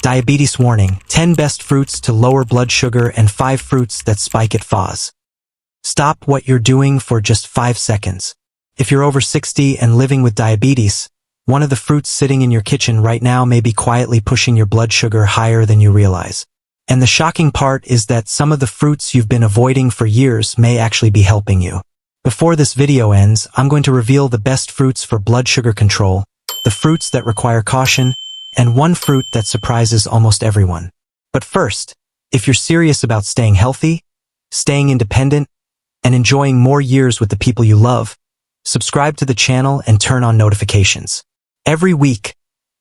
Diabetes warning: 10 best fruits to lower blood sugar and 5 fruits that spike it. Pause. Stop what you're doing for just 5 seconds. If you're over 60 and living with diabetes, one of the fruits sitting in your kitchen right now may be quietly pushing your blood sugar higher than you realize. And the shocking part is that some of the fruits you've been avoiding for years may actually be helping you. Before this video ends, I'm going to reveal the best fruits for blood sugar control, the fruits that require caution, and one fruit that surprises almost everyone. But first, if you're serious about staying healthy, staying independent, and enjoying more years with the people you love, subscribe to the channel and turn on notifications. Every week,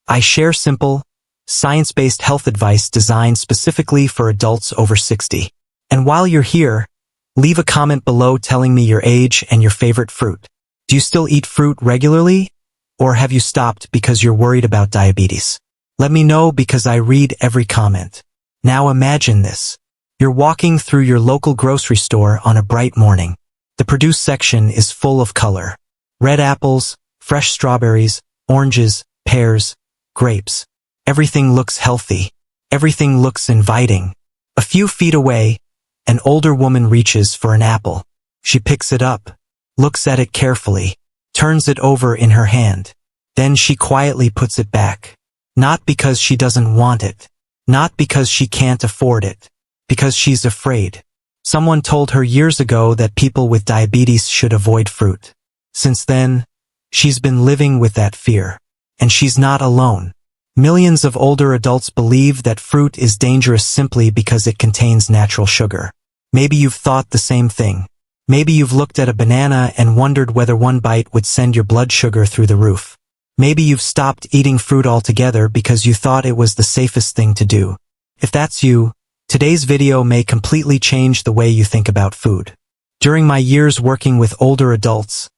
I share simple, science-based health advice designed specifically for adults over 60. And while you're here, leave a comment below telling me your age and your favorite fruit. Do you still eat fruit regularly? Or have you stopped because you're worried about diabetes? Let me know because I read every comment. Now imagine this. You're walking through your local grocery store on a bright morning. The produce section is full of color. Red apples, fresh strawberries, oranges, pears, grapes. Everything looks healthy. Everything looks inviting. A few feet away, an older woman reaches for an apple. She picks it up, looks at it carefully, turns it over in her hand. Then she quietly puts it back. Not because she doesn't want it. Not because she can't afford it. Because she's afraid. Someone told her years ago that people with diabetes should avoid fruit. Since then, she's been living with that fear. And she's not alone. Millions of older adults believe that fruit is dangerous simply because it contains natural sugar. Maybe you've thought the same thing. Maybe you've looked at a banana and wondered whether one bite would send your blood sugar through the roof. Maybe you've stopped eating fruit altogether because you thought it was the safest thing to do. If that's you, today's video may completely change the way you think about food. During my years working with older adults,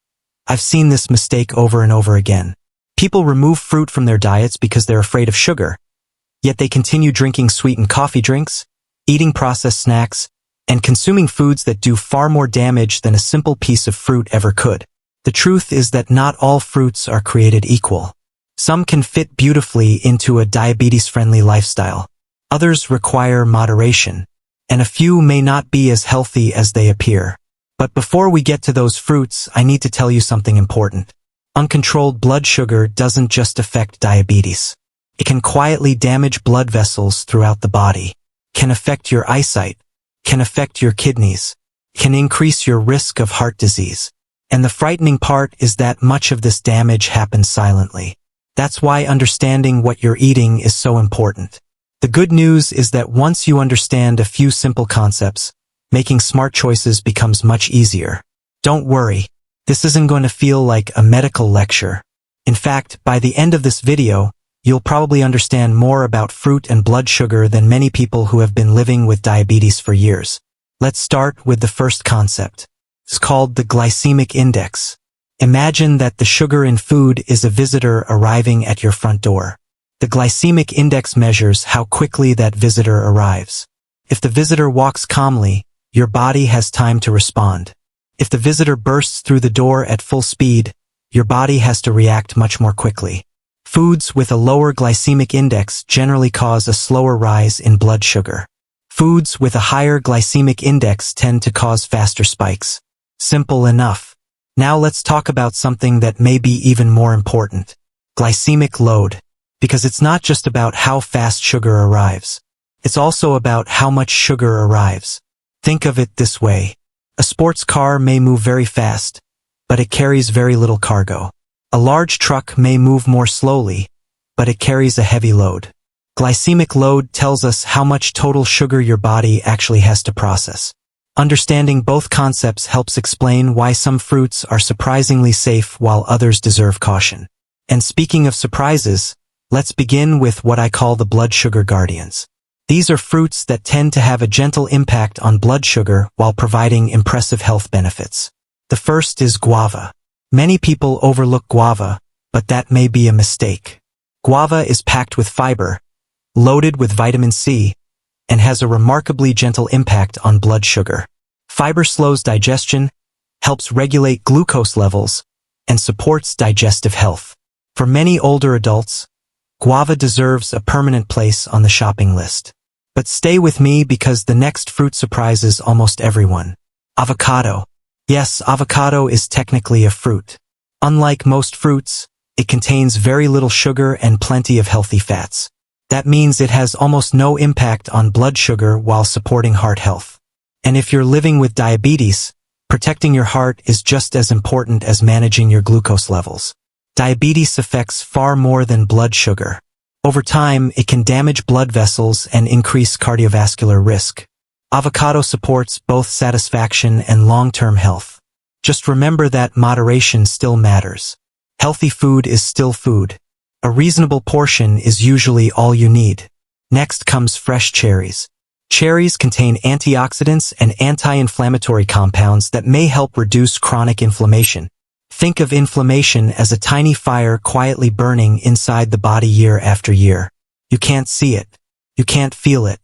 I've seen this mistake over and over again. People remove fruit from their diets because they're afraid of sugar, yet they continue drinking sweetened coffee drinks, eating processed snacks, and consuming foods that do far more damage than a simple piece of fruit ever could. The truth is that not all fruits are created equal. Some can fit beautifully into a diabetes-friendly lifestyle. Others require moderation, and a few may not be as healthy as they appear. But before we get to those fruits, I need to tell you something important. Uncontrolled blood sugar doesn't just affect diabetes. It can quietly damage blood vessels throughout the body, can affect your eyesight, can affect your kidneys, can increase your risk of heart disease. And the frightening part is that much of this damage happens silently. That's why understanding what you're eating is so important. The good news is that once you understand a few simple concepts, making smart choices becomes much easier. Don't worry, this isn't going to feel like a medical lecture. In fact, by the end of this video, you'll probably understand more about fruit and blood sugar than many people who have been living with diabetes for years. Let's start with the first concept. It's called the glycemic index. Imagine that the sugar in food is a visitor arriving at your front door. The glycemic index measures how quickly that visitor arrives. If the visitor walks calmly, your body has time to respond. If the visitor bursts through the door at full speed, your body has to react much more quickly. Foods with a lower glycemic index generally cause a slower rise in blood sugar. Foods with a higher glycemic index tend to cause faster spikes. Simple enough. Now let's talk about something that may be even more important. Glycemic load. Because it's not just about how fast sugar arrives. It's also about how much sugar arrives. Think of it this way. A sports car may move very fast, but it carries very little cargo. A large truck may move more slowly, but it carries a heavy load. Glycemic load tells us how much total sugar your body actually has to process. Understanding both concepts helps explain why some fruits are surprisingly safe while others deserve caution. And speaking of surprises, let's begin with what I call the blood sugar guardians. These are fruits that tend to have a gentle impact on blood sugar while providing impressive health benefits. The first is guava. Many people overlook guava, but that may be a mistake. Guava is packed with fiber, loaded with vitamin C, and has a remarkably gentle impact on blood sugar. Fiber slows digestion, helps regulate glucose levels, and supports digestive health. For many older adults, Guava deserves a permanent place on the shopping list. But stay with me because the next fruit surprises almost everyone. Avocado. Yes, avocado is technically a fruit. Unlike most fruits, it contains very little sugar and plenty of healthy fats. That means it has almost no impact on blood sugar while supporting heart health. And if you're living with diabetes, protecting your heart is just as important as managing your glucose levels. Diabetes affects far more than blood sugar. Over time, it can damage blood vessels and increase cardiovascular risk. Avocado supports both satisfaction and long-term health. Just remember that moderation still matters. Healthy food is still food. A reasonable portion is usually all you need. Next comes fresh cherries. Cherries contain antioxidants and anti-inflammatory compounds that may help reduce chronic inflammation. Think of inflammation as a tiny fire quietly burning inside the body year after year. You can't see it. You can't feel it.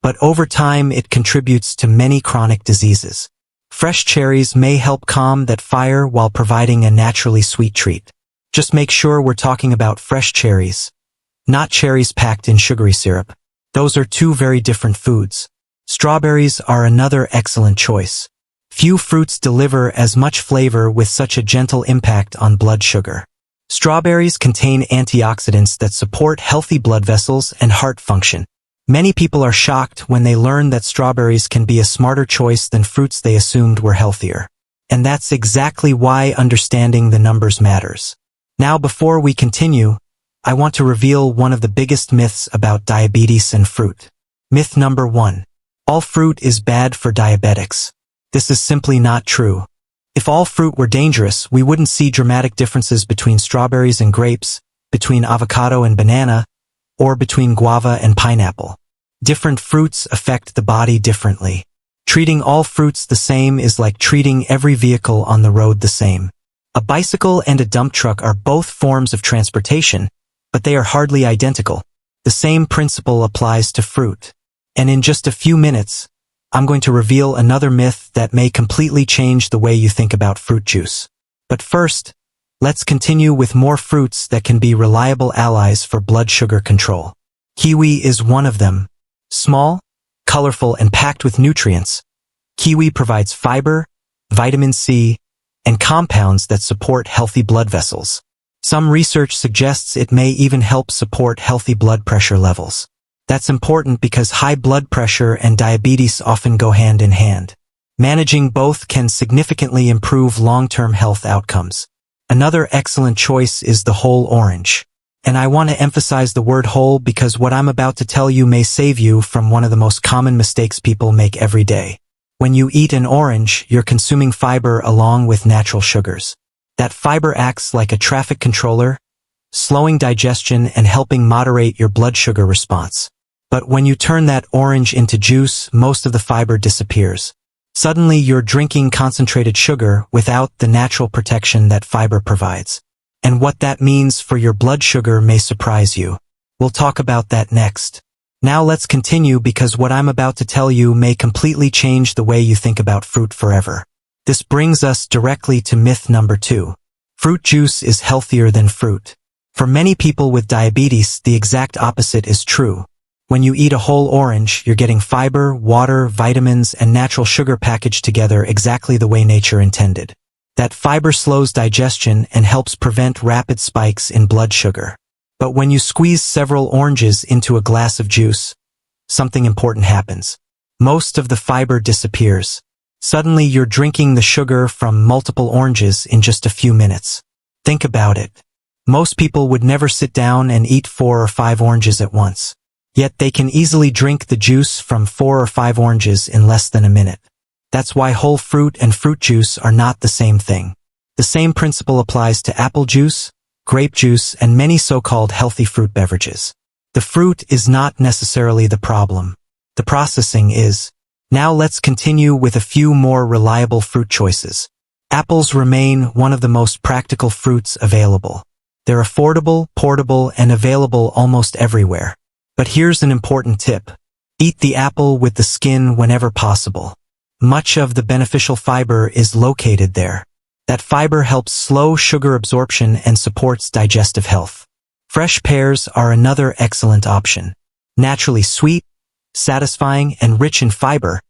But over time it contributes to many chronic diseases. Fresh cherries may help calm that fire while providing a naturally sweet treat. Just make sure we're talking about fresh cherries, not cherries packed in sugary syrup. Those are two very different foods. Strawberries are another excellent choice. Few fruits deliver as much flavor with such a gentle impact on blood sugar. Strawberries contain antioxidants that support healthy blood vessels and heart function. Many people are shocked when they learn that strawberries can be a smarter choice than fruits they assumed were healthier. And that's exactly why understanding the numbers matters. Now, before we continue, I want to reveal one of the biggest myths about diabetes and fruit. Myth number 1. All fruit is bad for diabetics. This is simply not true. If all fruit were dangerous, we wouldn't see dramatic differences between strawberries and grapes, between avocado and banana, or between guava and pineapple. Different fruits affect the body differently. Treating all fruits the same is like treating every vehicle on the road the same. A bicycle and a dump truck are both forms of transportation, but they are hardly identical. The same principle applies to fruit. And in just a few minutes, I'm going to reveal another myth that may completely change the way you think about fruit juice. But first, let's continue with more fruits that can be reliable allies for blood sugar control. Kiwi is one of them. Small, colorful, and packed with nutrients, kiwi provides fiber, vitamin C, and compounds that support healthy blood vessels. Some research suggests it may even help support healthy blood pressure levels. That's important because high blood pressure and diabetes often go hand in hand. Managing both can significantly improve long-term health outcomes. Another excellent choice is the whole orange. And I want to emphasize the word whole because what I'm about to tell you may save you from one of the most common mistakes people make every day. When you eat an orange, you're consuming fiber along with natural sugars. That fiber acts like a traffic controller, slowing digestion and helping moderate your blood sugar response. But when you turn that orange into juice, most of the fiber disappears. Suddenly you're drinking concentrated sugar without the natural protection that fiber provides. And what that means for your blood sugar may surprise you. We'll talk about that next. Now let's continue because what I'm about to tell you may completely change the way you think about fruit forever. This brings us directly to myth number 2. Fruit juice is healthier than fruit. For many people with diabetes, the exact opposite is true. When you eat a whole orange, you're getting fiber, water, vitamins, and natural sugar packaged together exactly the way nature intended. That fiber slows digestion and helps prevent rapid spikes in blood sugar. But when you squeeze several oranges into a glass of juice, something important happens. Most of the fiber disappears. Suddenly you're drinking the sugar from multiple oranges in just a few minutes. Think about it. Most people would never sit down and eat 4 or 5 oranges at once. Yet they can easily drink the juice from 4 or 5 oranges in less than a minute. That's why whole fruit and fruit juice are not the same thing. The same principle applies to apple juice, grape juice, and many so-called healthy fruit beverages. The fruit is not necessarily the problem. The processing is. Now let's continue with a few more reliable fruit choices. Apples remain one of the most practical fruits available. They're affordable, portable, and available almost everywhere. But here's an important tip. Eat the apple with the skin whenever possible. Much of the beneficial fiber is located there. That fiber helps slow sugar absorption and supports digestive health. Fresh pears are another excellent option. Naturally sweet, satisfying, and rich in fiber,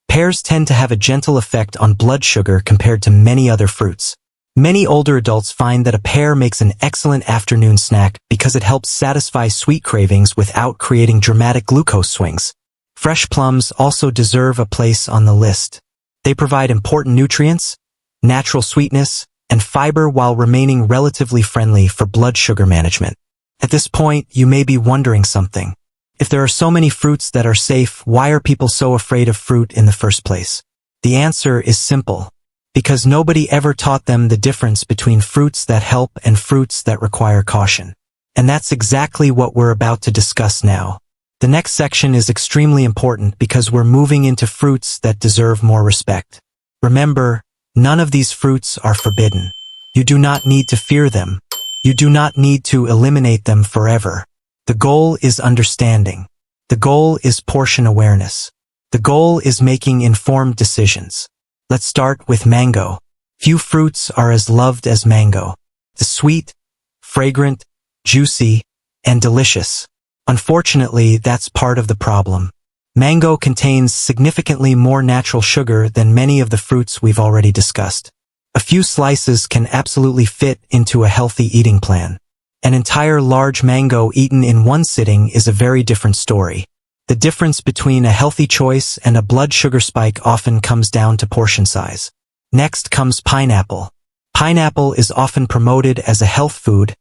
pears tend to have a gentle effect on blood sugar compared to many other fruits. Many older adults find that a pear makes an excellent afternoon snack because it helps satisfy sweet cravings without creating dramatic glucose swings. Fresh plums also deserve a place on the list. They provide important nutrients, natural sweetness, and fiber while remaining relatively friendly for blood sugar management. At this point, you may be wondering something. If there are so many fruits that are safe, why are people so afraid of fruit in the first place? The answer is simple. Because nobody ever taught them the difference between fruits that help and fruits that require caution. And that's exactly what we're about to discuss now. The next section is extremely important because we're moving into fruits that deserve more respect. Remember, none of these fruits are forbidden. You do not need to fear them. You do not need to eliminate them forever. The goal is understanding. The goal is portion awareness. The goal is making informed decisions. Let's start with mango. Few fruits are as loved as mango. The sweet, fragrant, juicy, and delicious. Unfortunately, that's part of the problem. Mango contains significantly more natural sugar than many of the fruits we've already discussed. A few slices can absolutely fit into a healthy eating plan. An entire large mango eaten in one sitting is a very different story. The difference between a healthy choice and a blood sugar spike often comes down to portion size. Next comes pineapple. Pineapple is often promoted as a health food,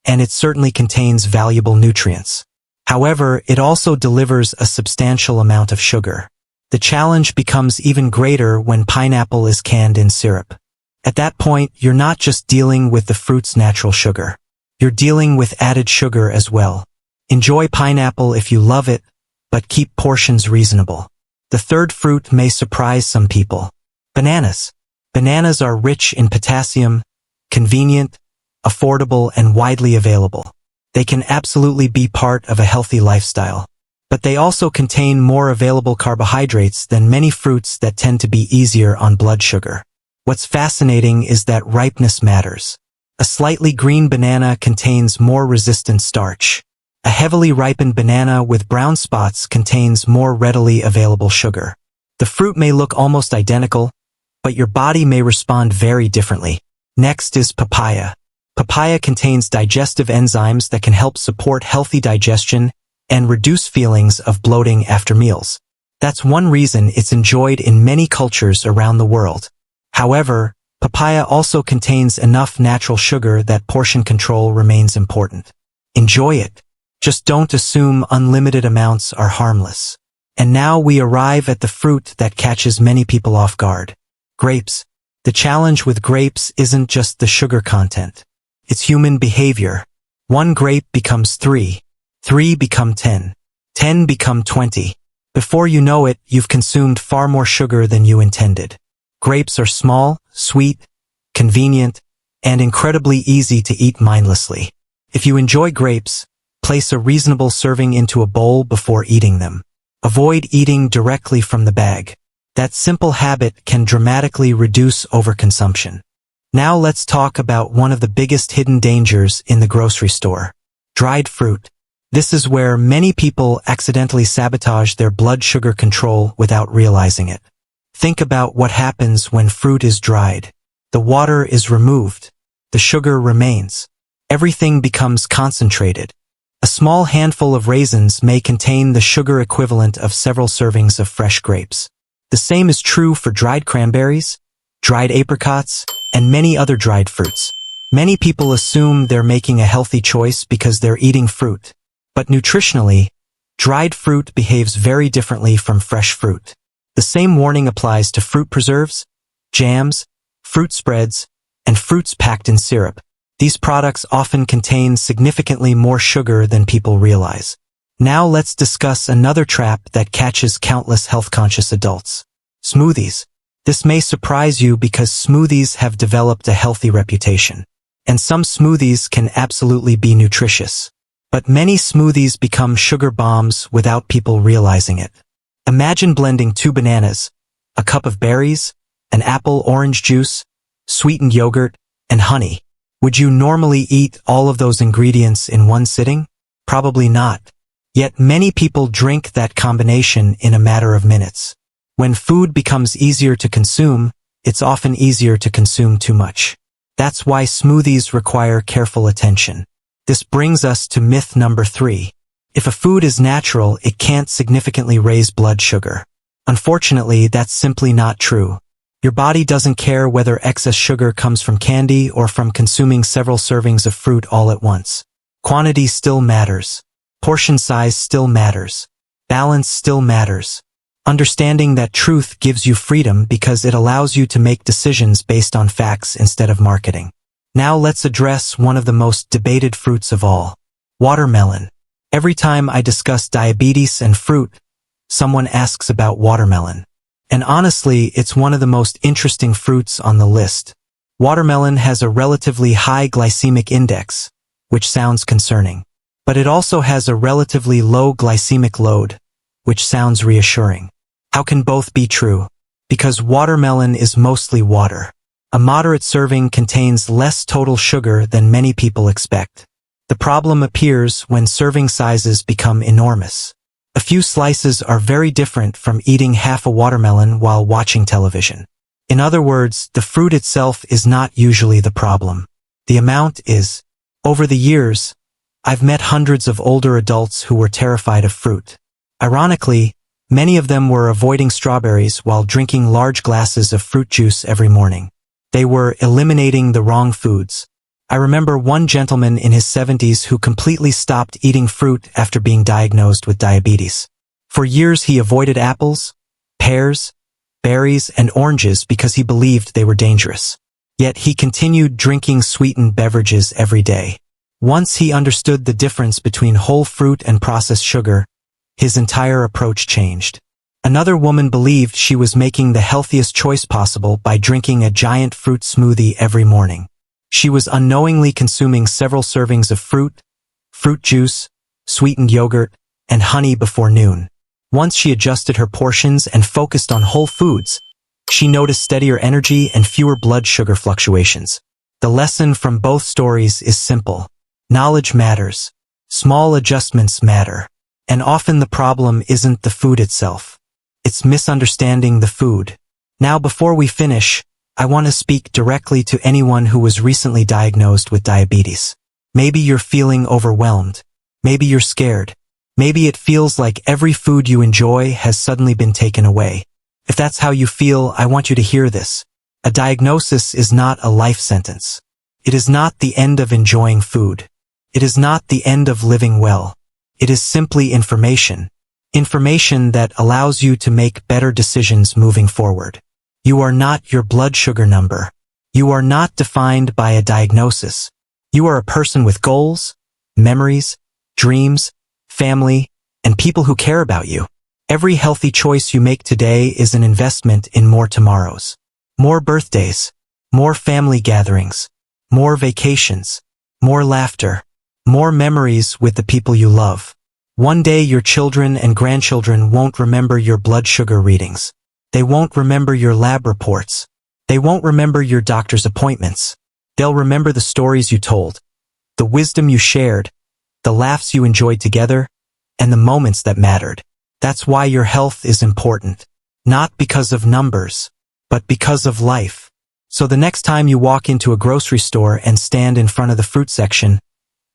and it certainly contains valuable nutrients. However, it also delivers a substantial amount of sugar. The challenge becomes even greater when pineapple is canned in syrup. At that point, you're not just dealing with the fruit's natural sugar. You're dealing with added sugar as well. Enjoy pineapple if you love it, but keep portions reasonable. The third fruit may surprise some people. Bananas. Bananas are rich in potassium, convenient, affordable, and widely available. They can absolutely be part of a healthy lifestyle. But they also contain more available carbohydrates than many fruits that tend to be easier on blood sugar. What's fascinating is that ripeness matters. A slightly green banana contains more resistant starch. A heavily ripened banana with brown spots contains more readily available sugar. The fruit may look almost identical, but your body may respond very differently. Next is papaya. Papaya contains digestive enzymes that can help support healthy digestion and reduce feelings of bloating after meals. That's one reason it's enjoyed in many cultures around the world. However, papaya also contains enough natural sugar that portion control remains important. Enjoy it. Just don't assume unlimited amounts are harmless. And now we arrive at the fruit that catches many people off guard. Grapes. The challenge with grapes isn't just the sugar content. It's human behavior. One grape becomes 3. 3 become 10. 10 become 20. Before you know it, you've consumed far more sugar than you intended. Grapes are small, sweet, convenient, and incredibly easy to eat mindlessly. If you enjoy grapes, place a reasonable serving into a bowl before eating them. Avoid eating directly from the bag. That simple habit can dramatically reduce overconsumption. Now let's talk about one of the biggest hidden dangers in the grocery store. Dried fruit. This is where many people accidentally sabotage their blood sugar control without realizing it. Think about what happens when fruit is dried. The water is removed. The sugar remains. Everything becomes concentrated. A small handful of raisins may contain the sugar equivalent of several servings of fresh grapes. The same is true for dried cranberries, dried apricots, and many other dried fruits. Many people assume they're making a healthy choice because they're eating fruit. But nutritionally, dried fruit behaves very differently from fresh fruit. The same warning applies to fruit preserves, jams, fruit spreads, and fruits packed in syrup. These products often contain significantly more sugar than people realize. Now let's discuss another trap that catches countless health-conscious adults. Smoothies. This may surprise you because smoothies have developed a healthy reputation. And some smoothies can absolutely be nutritious. But many smoothies become sugar bombs without people realizing it. Imagine blending 2 bananas, a cup of berries, an apple orange juice, sweetened yogurt, and honey. Would you normally eat all of those ingredients in one sitting? Probably not. Yet many people drink that combination in a matter of minutes. When food becomes easier to consume, it's often easier to consume too much. That's why smoothies require careful attention. This brings us to myth number 3. If a food is natural, it can't significantly raise blood sugar. Unfortunately, that's simply not true. Your body doesn't care whether excess sugar comes from candy or from consuming several servings of fruit all at once. Quantity still matters. Portion size still matters. Balance still matters. Understanding that truth gives you freedom because it allows you to make decisions based on facts instead of marketing. Now let's address one of the most debated fruits of all. Watermelon. Every time I discuss diabetes and fruit, someone asks about watermelon. And honestly, it's one of the most interesting fruits on the list. Watermelon has a relatively high glycemic index, which sounds concerning. But it also has a relatively low glycemic load, which sounds reassuring. How can both be true? Because watermelon is mostly water. A moderate serving contains less total sugar than many people expect. The problem appears when serving sizes become enormous. A few slices are very different from eating half a watermelon while watching television. In other words, the fruit itself is not usually the problem. The amount is. Over the years, I've met hundreds of older adults who were terrified of fruit. Ironically, many of them were avoiding strawberries while drinking large glasses of fruit juice every morning. They were eliminating the wrong foods. I remember one gentleman in his 70s who completely stopped eating fruit after being diagnosed with diabetes. For years he avoided apples, pears, berries, and oranges because he believed they were dangerous. Yet he continued drinking sweetened beverages every day. Once he understood the difference between whole fruit and processed sugar, his entire approach changed. Another woman believed she was making the healthiest choice possible by drinking a giant fruit smoothie every morning. She was unknowingly consuming several servings of fruit juice, sweetened yogurt, and honey before noon. Once she adjusted her portions and focused on whole foods, she noticed steadier energy and fewer blood sugar fluctuations. The lesson from both stories is simple. Knowledge matters. Small adjustments matter. And often the problem isn't the food itself. It's misunderstanding the food. Now before we finish, I want to speak directly to anyone who was recently diagnosed with diabetes. Maybe you're feeling overwhelmed. Maybe you're scared. Maybe it feels like every food you enjoy has suddenly been taken away. If that's how you feel, I want you to hear this. A diagnosis is not a life sentence. It is not the end of enjoying food. It is not the end of living well. It is simply information. Information that allows you to make better decisions moving forward. You are not your blood sugar number. You are not defined by a diagnosis. You are a person with goals, memories, dreams, family, and people who care about you. Every healthy choice you make today is an investment in more tomorrows. More birthdays, more family gatherings, more vacations, more laughter, more memories with the people you love. One day your children and grandchildren won't remember your blood sugar readings. They won't remember your lab reports. They won't remember your doctor's appointments. They'll remember the stories you told, the wisdom you shared, the laughs you enjoyed together, and the moments that mattered. That's why your health is important. Not because of numbers, but because of life. So the next time you walk into a grocery store and stand in front of the fruit section,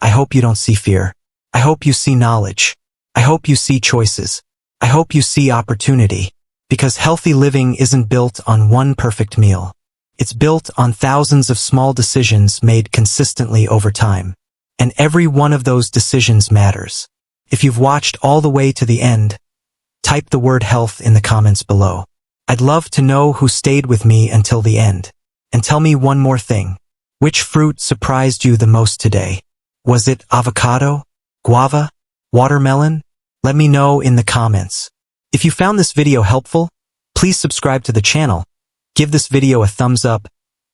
I hope you don't see fear. I hope you see knowledge. I hope you see choices. I hope you see opportunity. Because healthy living isn't built on one perfect meal. It's built on thousands of small decisions made consistently over time. And every one of those decisions matters. If you've watched all the way to the end, type the word health in the comments below. I'd love to know who stayed with me until the end. And tell me one more thing. Which fruit surprised you the most today? Was it avocado? Guava? Watermelon? Let me know in the comments. If you found this video helpful, please subscribe to the channel, give this video a thumbs up,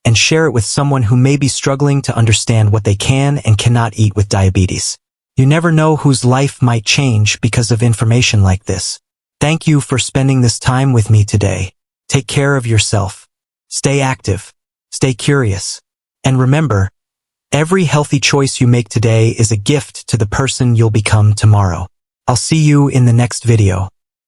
and share it with someone who may be struggling to understand what they can and cannot eat with diabetes. You never know whose life might change because of information like this. Thank you for spending this time with me today. Take care of yourself. Stay active. Stay curious. And remember, Every healthy choice you make today is a gift to the person you'll become tomorrow. I'll see you in the next video.